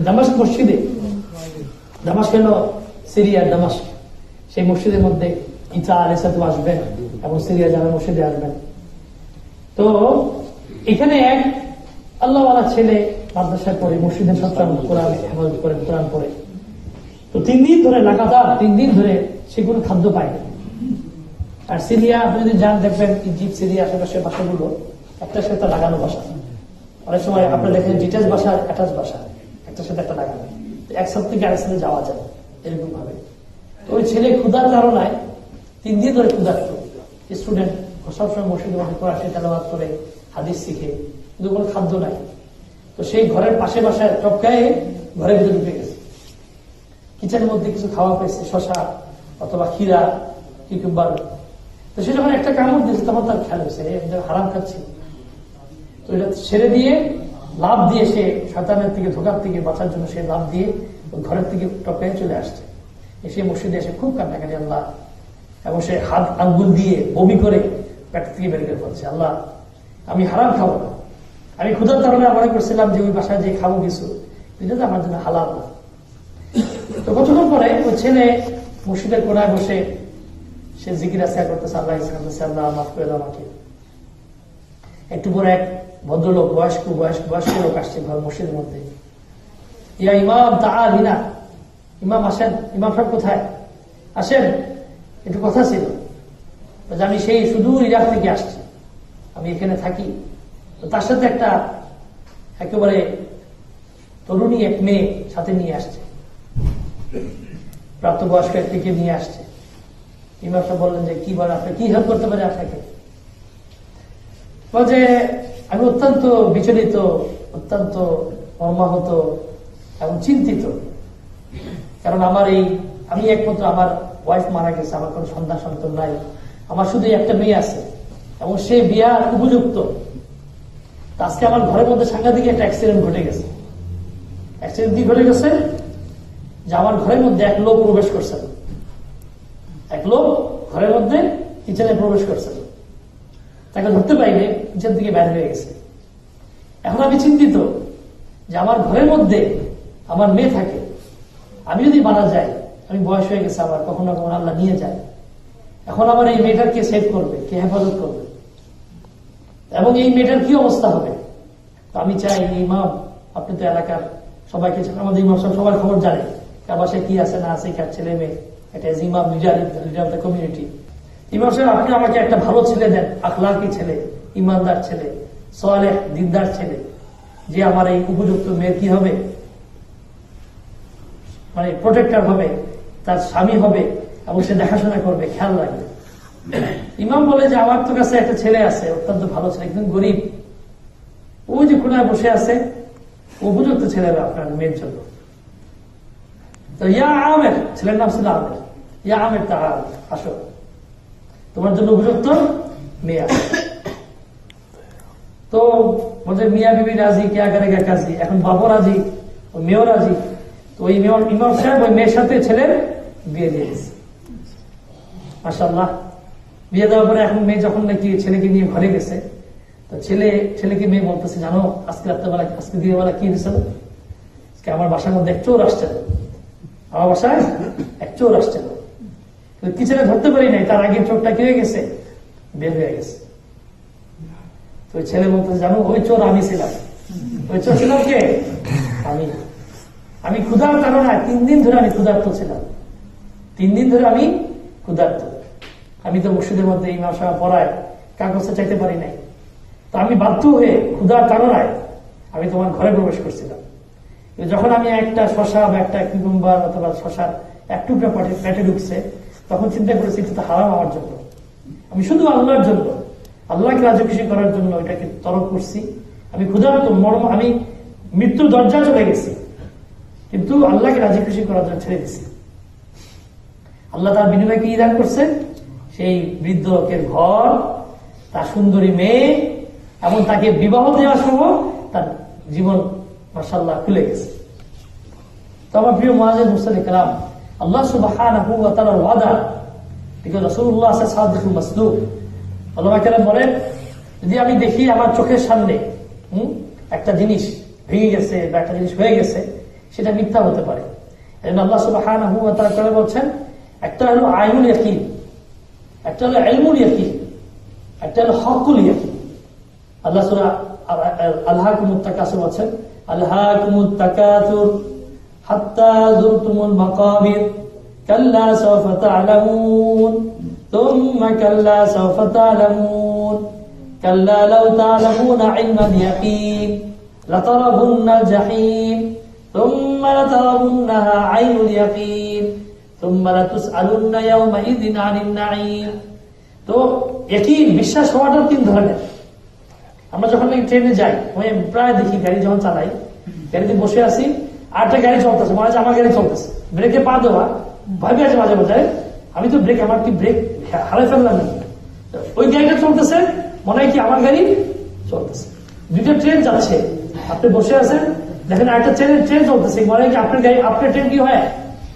দামাস্ক মসজিদে, দামাস্ক হলো সিরিয়ার দামাস্ক, সেই মসজিদের মধ্যে ঈসা আলাইহিস সালাম আসবেন এবং সিরিয়া যারা মসজিদে আসবেন। তো এখানে এক আল্লাহওয়ালা ছেলে মাদ্রাসায় পড়ে, মসজিদে সবসময় কোরআন হেফাজত করেন, কোরআন পড়ে। তো 3 দিন ধরে লাগাতার 3 দিন ধরে সে কোনো খাদ্য পায় না। আর সিরিয়া আপনি যদি যান দেখবেন ইজিপ্ট, সিরিয়া আশেপাশের ভাষাগুলো একটার সাথে লাগানো ভাষা। অনেক সময় আপনারা দেখেন ডিটেলস ভাষা, অ্যাটাচ ভাষা, একটার সাথে একটা লাগানো, এক সাথে থেকে আরেক সাথে যাওয়া যায় এরকম ভাবে। তো ওই ছেলে ক্ষুধার তাড়নায় 3 দিন ধরে ক্ষুধার্ত স্টুডেন্ট, সবসময় মসজিদের মধ্যে কোরআন তেলাওয়াত করে, হাদিস শিখে, কিন্তু কোনো খাদ্য নাই। তো সেই ঘরের পাশে বাসায় টপকায়ে ঘরের ভিতরে ঢুকে গেছে, কিচেনের মধ্যে কিছু খাওয়া পেয়েছে, শশা অথবা ক্ষীরা, কিউকাম্বার। তো সে যখন একটা কামড় দিয়েছে তখন তার খেয়াল হয়েছে হারাম খাচ্ছি। তো এটা ছেড়ে দিয়ে লাভ দিয়ে সে শয়তানের থেকে, ধোকার থেকে বাঁচার জন্য সে লাভ দিয়ে ঘরের থেকে টপকায়ে চলে আসছে। এসে মসজিদে এসে খুব কান্নাকাটি আল্লাহ, এবং সে হাত আঙ্গুল দিয়ে বমি করে পেট থেকে বের করে ফেলছে, আল্লাহ আমি হারাম খাবো না, আমি ক্ষুধার তাড়নায় মনে করছিলাম যে ওই বাসায় যে খাবো কিছু, এটা তো আমার জন্য হালাল না। তো কতক্ষণ পরে ওই ছেলে মসজিদের কোনায় বসে সে জিকির আসা করতেছে, আল্লাহ ইসলামতেছে, আল্লাহ মাফ করে দাও আমাকে। একটু পরে এক ভদ্রলোক, বয়স্ক লোক আসছে ঘর মসজিদের মধ্যে। ইয়া ইমাম তাআল হিনা, ইমাম আসেন, ইমাম সাহেব কোথায়, আসেন, একটু কথা ছিল। আমি সেই সুদূর ইরাক থেকে আসছি, আমি এখানে থাকি। তো তার সাথে একটা একেবারে তরুণী এক মেয়ে সাথে নিয়ে আসছে, প্রাপ্তবয়স্ক একটিকে নিয়ে আসছে। ইমাম সাহেব বললেন যে কি বলেন, আপনি কি হেল্প করতে পারে আপনাকে? বলছে আমি অত্যন্ত বিচলিত, অত্যন্ত মর্মাহত এবং চিন্তিত, কারণ আমি একমাত্র, আমার ওয়াইফ মারা গেছে, আমার কোনো সন্তান নাই, আমার শুধু একটা মেয়ে আছে এবং সে বিয়ার উপযুক্ত। আজকে আমার ঘরের মধ্যে সাংঘাতিক একটা অ্যাক্সিডেন্ট ঘটে গেছে। অ্যাক্সিডেন্ট কি ঘটে গেছে যে আমার ঘরের মধ্যে এক লোক প্রবেশ করছে, এক লোক ঘরের মধ্যে কিচেনে প্রবেশ করছে, তাকে ধরতে পাইনি, কিচেন থেকে বের হয়ে গেছে। এখন আমি চিন্তিত যে আমার ঘরের মধ্যে আমার মেয়ে থাকে, আমি যদি মারা যাই, আমি বয়স হয়ে গেছে, আবার কখনো কখনো আল্লাহ নিয়ে যায়, এখন আমার এই মেয়েটার কে সেভ করবে, কে হেফাজত করবে, এবং এই মেয়েটার কি অবস্থা হবে? তো আমি চাই ইমাম, আপনি তো এলাকার সবাইকে, আমাদের ইমাম সাহেব সবার খবর জানে, কার বাসায় কি আছে না আছে, কার ছেলে মেয়ে, এটা ইমাম লিডার অফ দ্য কমিউনিটি। ইমাম সাহেব আপনি আমাকে একটা ভালো ছেলে দেন, আখলাকি ছেলে, ইমানদার ছেলে, সালেহ দিনদার ছেলে, যে আমার এই উপযুক্ত মেয়ের কি হবে, মানে প্রোটেক্টর হবে, তার স্বামী হবে এবং সে দেখাশোনা করবে, খেয়াল রাখবে। ইমাম বলে যে আমার তো কাছে একটা ছেলে আছে, অত্যন্ত ভালো ছেলে, কিন্তু গরিব, ওই যে কোনায় বসে আছে, উপযুক্ত ছেলে হবে আপনার মেয়ের জন্য। তো ইয়া আমের, ছেলের নাম ছিল আমের, ইয়া আমের তাহার, আসো, তোমার জন্য উপযুক্ত মেয়ে আছে। তো বলছে মিয়া বিবি রাজি, কে করেগা কাজী, এখন বাবু রাজি, ওই মেয়েও রাজি। তো ওই ইমাম সাহেব ওই মেয়ের সাথে ছেলের বিয়ে দিয়ে দিয়েছে। মাশাআল্লাহ, বিয়ে দেওয়ার পরে এখন মেয়ে যখন নাকি ছেলেকে নিয়ে ঘরে গেছে, তো ছেলেকে মেয়ে বলতেছে, জানো আজকে রাত্রেবেলা, আজকে দিনের বেলা কি হয়েছিল, আমার বাসার মধ্যে এক চোর আসছে, আমার বাসায় এক চোর আসছে, কিচেনে ধরতে পারি নাই, তার আগে চোরটা কি হয়ে গেছে, বের হয়ে গেছে। তো ওই ছেলে বলতেছে, জানো ওই চোর আমি ছিলাম। ওই চোর ছিলাম কে? আমি ক্ষুধার তাড়নায় 3 দিন ধরে আমি ক্ষুধার্ত ছিলাম, 3 দিন ধরে আমি ক্ষুধার্ত। আমি তো মসজিদের মধ্যে ইমাম সাহেব পড়ায়, কাগজে চাইতে পারি নাই। তো আমি বাধ্য হয়ে ক্ষুধার তাড়নায় আমি তোমার ঘরে প্রবেশ করছিলাম। যখন আমি একটা শশা বা একটা কিউকাম্বার অথবা শশার এক টুকরা পেটে ঢুকছে, তখন চিন্তা করেছি এটা তো হারাম আমার জন্য, আমি শুধু আল্লাহর জন্য, আল্লাহকে রাজি খুশি করার জন্য এটাকে তরক করছি। আমি ক্ষুধার্ত, আমি মৃত্যুর দরজা চলে গেছি, কিন্তু আল্লাহকে রাজি খুশি করার জন্য ছেড়ে দিছি। আল্লাহ তার বিনিময়ে কি দান করছে? সেই বৃদ্ধ লোকের ঘর, তার সুন্দরী মেয়ে, এবং তাকে বিবাহ দেওয়া সহ তার জীবন মাশাআল্লাহ খুলে গেছে। তো আমার প্রিয় মুআজ্জিজ মুরসালিন কিরাম, আল্লাহ সুবহানাহু ওয়া তাআলার ওয়াদা, because রাসূলুল্লাহ সাদিকুল মাসদুক, ওলামা কেরাম বলেন, যদি আমি দেখি আমার চোখের সামনে একটা জিনিস ভেঙে গেছে বা একটা জিনিস হয়ে গেছে, সেটা মিথ্যা হতে পারে। এজন্য আল্লাহ সুবহানাহু ওয়া তাআলা বলছেন, একটা হলো আইনুল ইয়াকিন, একটা হলো ইলমুল ইয়াকিন, একটা হলো হকুল ইয়াকিন। আল্লাহ সূরা আলহাকুমুত তাকাসুর বলছেন, আলহাকুমুত তাকাসুর হাত্তা যুরতুমুল মাকাবির কাল্লা সাওফা তা'লামুন তুম্মা কাল্লা সাওফা তা'লামুন কাল্লা লাউ তা'লামুনা ইলমাল ইয়াকিন লাতারাবুন্নাল জাহিম তুম্মা লাতারাবুন্নাহা আইনুল ইয়াকিন তুম্মা লাতুসআলুন্না ইয়াওমাইযিন আনিন নাঈম। তো ইয়াকিন বিশ্বাস হওয়াটা তিন ধরনের। আমরা যখন ট্রেনে যাই, আমি প্রায় দেখি গাড়ি যখন চালাই, গাড়িতে বসে আছি, আরেকটা গাড়ি চলতেছে, মনে হচ্ছে আমার গাড়ি চলতেছে, ব্রেকে পা দেওয়া, ভাবি আছে মাঝে মাঝে আমি তো ব্রেক, আমার কি ব্রেক হারাই ফেললাম নাকি, ওই গাড়িটা চলতেছে, মনে হয় কি আমার গাড়ি চলতেছে। দুইটা ট্রেন যাচ্ছে, আপনি বসে আছেন, দেখেন আরেকটা ট্রেন চলতেছে, মনে হয় কি আপনার গাড়ি, আপনার ট্রেন কি হয়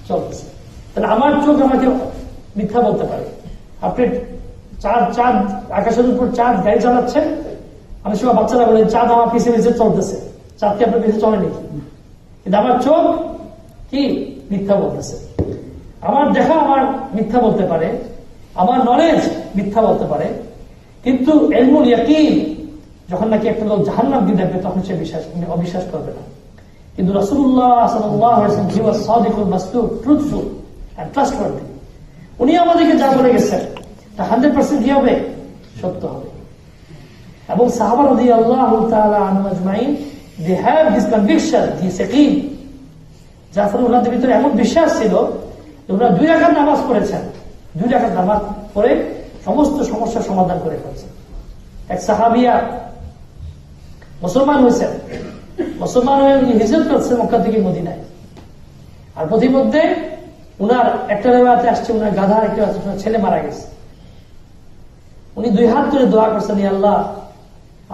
চলতেছে। তাহলে আমার চোখ আমাকে মিথ্যা বলতে পারে। আপনি চাঁদ আকাশের উপর চাঁদ গাড়ি চালাচ্ছেন, অনেক সময় বাচ্চারা বলে চাঁদ আমার পিছিয়ে পিছিয়ে চলতেছে, চাঁদ কি আপনার পিছিয়ে চলে নাকি? কিন্তু আমার চোখ কি মিথ্যা বলতেছে। আমার দেখা আমার মিথ্যা বলতে পারে, আমার নলেজ মিথ্যা বলতে পারে, কিন্তু ইলমুল ইয়াকিন যখন নাকি একটা লোক জাহান্নাম দিয়ে দেখবে তখন সে অবিশ্বাস করবে না। কিন্তু রাসূলুল্লাহ সাল্লাল্লাহু আলাইহি ওয়াসাল্লাম হি ওয়াজ সাদিকুল মাসদুক, ট্রুথফুল এন্ড ট্রাস্টওয়ার্দি। উনি আমাদেরকে যা বলে গেছেন তা 100% কি হবে? সত্য হবে। এবং সাহাবা রাদিয়াল্লাহু তাআলা আনহুম আজমাইন, they have this conviction, this yaqeen, যার ফলে ওনাদের ভিতরে এমন বিশ্বাস ছিল যে ওনারা 2 রাকাত নামাজ পড়েছেন, 2 রাকাত নামাজ পড়ে সমস্ত সমস্যার সমাধান করে ফেলছেন। এক সাহাবিয়া মুসলমান হয়েছেন, মুসলমান হয়ে উনি হিজরত করছেন মক্কা থেকে মদিনায়। আর প্রতিমধ্যে উনার একটা রেওয়ায়াতে আসছে উনার গাধা একটা ছেলে মারা গেছে। উনি 2 হাত ধরে দোয়া করছেন, ইয়া আল্লাহ,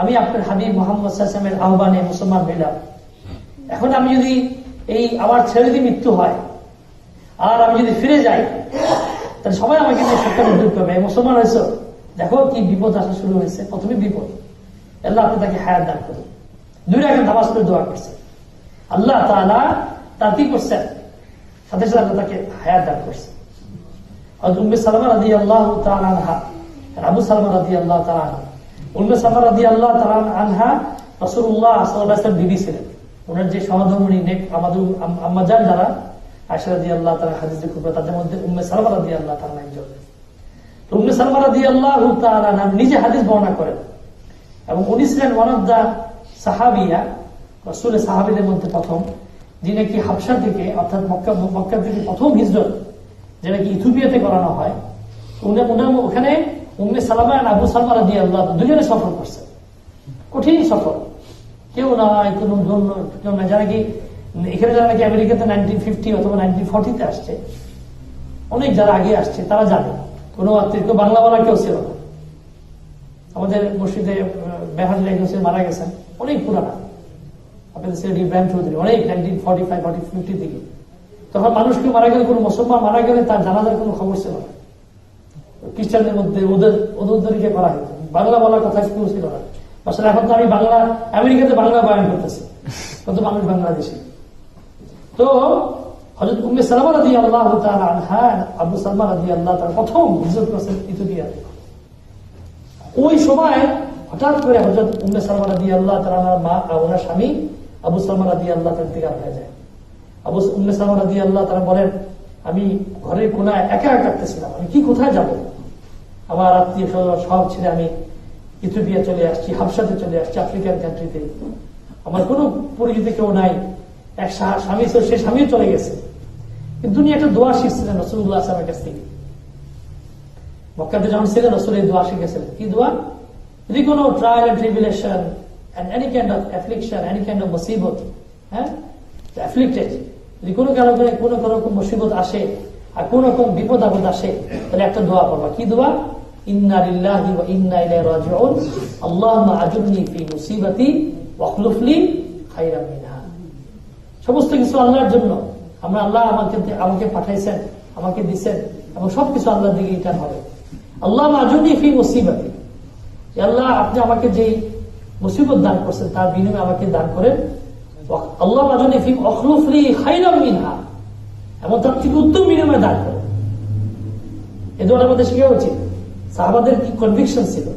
আমি আপনার হাবিব মুহাম্মদ সাল্লাল্লাহু আলাইহি ওয়াসাল্লামের আহ্বানে মুসলমান হইলাম, এখন আমি যদি আমার ছেলে যদি মৃত্যু হয় আর আমি যদি ফিরে যাই, তাহলে সবাই আমাকে নিয়ে সরকার উদ্যোগ করবে, মুসলমান হয়েছ, দেখো কি বিপদ আসা শুরু হয়েছে, প্রথমে বিপদ। আল্লাহ আপনি তাকে হায়াত দান করুন। 2 রাকাত নামাজ পড়ে দোয়া করছেন, আল্লাহ তাআলা তার কি করছেন, সাথে সাথে আল্লাহ তাকে হায়াত দান করছেন। হযরত উম্মে সালামা রাদিয়াল্লাহু তাআলা আনহা, আবু সালামা রাদিয়াল্লাহু তাআলা আনহা, উম্মে সালামা রাদিয়াল্লাহু তাআলা আনহা রাসূলুল্লাহ সাল্লাল্লাহু আলাইহি ওয়াসাল্লাম বিবি ছিলেন। ওনার যে সহধর্মিণী আমাদের আম্মাজান যারা আয়েশা রাদিয়াল্লাহু তাআলা হাদিসে খুব, তাদের মধ্যে উম্মে সালামা রাদিয়াল্লাহু তাআলা একজন। তো উম্মে সালামা রাদিয়াল্লাহু তাআলা নিজে হাদিস বর্ণনা করেন এবং উনি ছিলেন ওয়ান অফ দা সাহাবিয়া, রাসূলের সাহাবীদের মধ্যে প্রথম, যিনি কি হাবশা থেকে অর্থাৎ মক্কা থেকে প্রথম হিজরত যেটা কি ইথিওপিয়াতে করানো হয়, ওখানে উম্মে সালামা আর আবু সালামা রাদিয়াল্লাহু দুজনে সফর করছে, কঠিন সফর। কেউ নয় কোনো কেউ না, যারা কি এখানে যারা নাকি আমেরিকাতে 1950 অথবা 1940-তে আসছে, অনেক যারা আগে আসছে তারা জানে কোনো আত্মীয় বাংলা বলা কেউ ছিল না। আমাদের মসজিদে বেহাজুল হোসেন মারা গেছেন, অনেক পুরানা, আপনাদের সিলেট ইব্রাহিম চৌধুরী, অনেক 1945-50 দিকে। তখন মানুষ কেউ মারা গেলে, কোনো মুসলমান মারা গেলে তার জানাজার কোনো খবর ছিল না। খ্রিস্টানদের মধ্যে ওদেরকে করা হতো, বাংলা বলার কথা কেউ ছিল না। আসলে এখন তো আমি বাংলা, আমেরিকাতে বাংলা বয়ান করতেছি, কত মানুষ বাংলাদেশি। তো হযরত উম্মে সালামা রাদিয়াল্লাহু তাআলা আনহা, আবু সালামা রাদিয়াল্লাহু তাআলা প্রথম হিজরত করেছেন ইথিওপিয়াতে। ওই সময় হঠাৎ করে হযরত উম্মে সালামা রাদিয়াল্লাহু তাআলা মা, ওনার স্বামী আবু সালামা রাদিয়াল্লাহু তাআলা ইন্তেকাল হয়ে যায়। উম্মে সালামা রাদিয়াল্লাহু তাআলা বলেন, আমি ঘরের কোনায় একা একা কাটতেছিলাম, আমি কি কোথায় যাব, আমার আত্মীয় স্বজন সব ছেড়ে আমি ইথিওপিয়া চলে আসছি, হাবশাতে চলে আসছি, আফ্রিকান কান্ট্রিতে, আমার কোনো পরিচিত কেউ নাই, এক স্বামী ছিল, সে স্বামীও চলে গেছে। কিন্তু উনি একটা দোয়া শিখছিলেন রাসূলুল্লাহ সাল্লাল্লাহু আলাইহি ওয়াসাল্লামের কাছ থেকে। মক্কাতে যখন ছিলেন রাসূল এই দোয়া শিখেছিলেন। কি দোয়া? যদি কোনো trial and tribulation and any kind of affliction, any kind of মুসিবত, অ্যাফ্লিক্টেড, যদি কোনো রকম মুসিবত আসে আর কোন রকম বিপদ আপদ আসে, তাহলে একটা দোয়া পড়বা। কি দোয়া? ইন্না লিল্লাহি ওয়া ইন্না ইলাইহি রাজিউন, আল্লাহুম্মা আজুরনি ফি মুসিবাতি ওয়া আখলুফ লি খায়রাম মিনহা। সমস্ত কিছু আল্লাহর জন্য, আল্লাহ আমাকে পাঠাইছেন, আমাকে দিচ্ছেন, এবং সবকিছু আল্লাহর দিকে রিটার্ন হবে। আল্লাহুম্মা আজুরনি ফি মুসিবাতি, আল্লাহ আপনি আমাকে যে মুসিবত দান করছেন তার বিনিময়ে আমাকে দান করেন আল্লাহ আজনী ফি আখলুফলি খাইরাম মিনহা, এমন তার থেকে উত্তম বিনিময় দান করে। এ দোয়াটা আমাদের শেখা উচিত। সাহাবাদের কি কনভিকশন ছিল।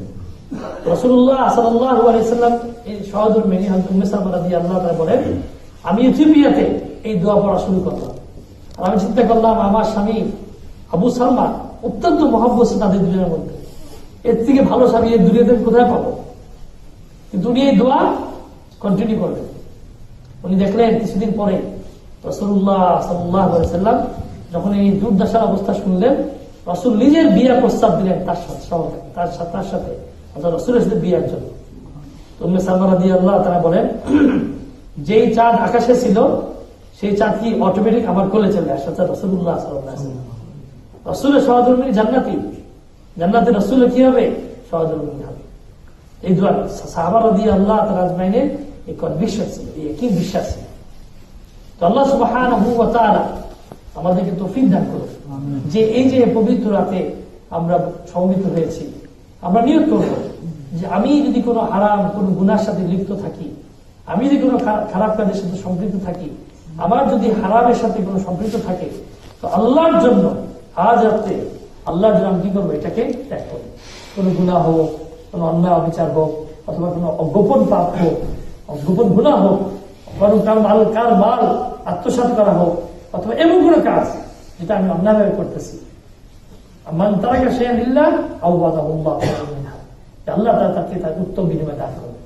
রাসূলুল্লাহ সাল্লাল্লাহু আলাইহি সাল্লাম এই শাহাদাতুল মেনি হযরত উম্মে সালমা রাদিয়াল্লাহু তাআলা বলেন, আমি ইথিওপিয়াতে এই দোয়া পড়া শুরু করলাম, আর আমি চিন্তা করলাম আমার স্বামী আবু সালমা অত্যন্ত মহব্বত তাদের দুজনের মধ্যে, এর থেকে ভালো স্বামী এর দুনিয়াতে কোথায় পাবো। কিন্তু উনি এই দোয়া কন্টিনিউ করবেন। উনি দেখলেন কিছুদিন পরে রাসূলুল্লাহ সাল্লাল্লাহু আলাইহি সাল্লাম যখন এই দুর্দশার অবস্থা শুনলেন, রাসূল নিজের বিয়ার প্রস্তাব দিলেন তার সাথে রাসূলের সাথে বিয়ার জন্য। উম্মে সালমা রাদিয়াল্লাহু তাআলা বলেন, যেই চাঁদ আকাশে ছিল সেই চাঁদ কি অটোমেটিক আমার কোলে চলে আসে রাসূলুল্লাহ সাল্লাল্লাহু আলাইহি ওয়াসাল্লাম। রাসূলের শাহাদাতুল মিনি জান্নাতি, জান্নাতে রাসূলের কি হবে? শাহাদাতুল মিনি হবে। এই দোয়া সাহাবা রাদিয়াল্লাহু তাআলা আজমাইনের এই কনভিকশন ছিল, এই একই বিশ্বাস ছিল। তো আল্লাহ সুবহানাহু ওয়া তাআলা আমাদেরকে তৌফিক দান করুন যে এই যে পবিত্র রাতে আমরা সমবেত হয়েছি, আমরা নিয়ত করব যে আমি যদি কোনো হারাম কোনো গুনার সাথে লিপ্ত থাকি, আমি যদি কোনো খারাপ কাজের সাথে সম্পৃক্ত থাকি, আমার যদি হারামের সাথে কোনো সম্পৃক্ত থাকে, তো আল্লাহর জন্য আজ রাতে আল্লাহর জন্য আমি কি করবো? এটাকে ত্যাগ করবো। কোনো গুনাহ হোক, কোনো অন্যায় অবিচার হোক, অথবা কোনো অগোপন পাপ হোক, অগোপন গুনাহ হোক, কার মাল আত্মসাৎ করা হোক, অথবা এমন কোনো কাজ যেটা আমি অন্যায়ভাবে করতেছি, আল্লাহ তাকে তার উত্তম বিনিময় দান করবে।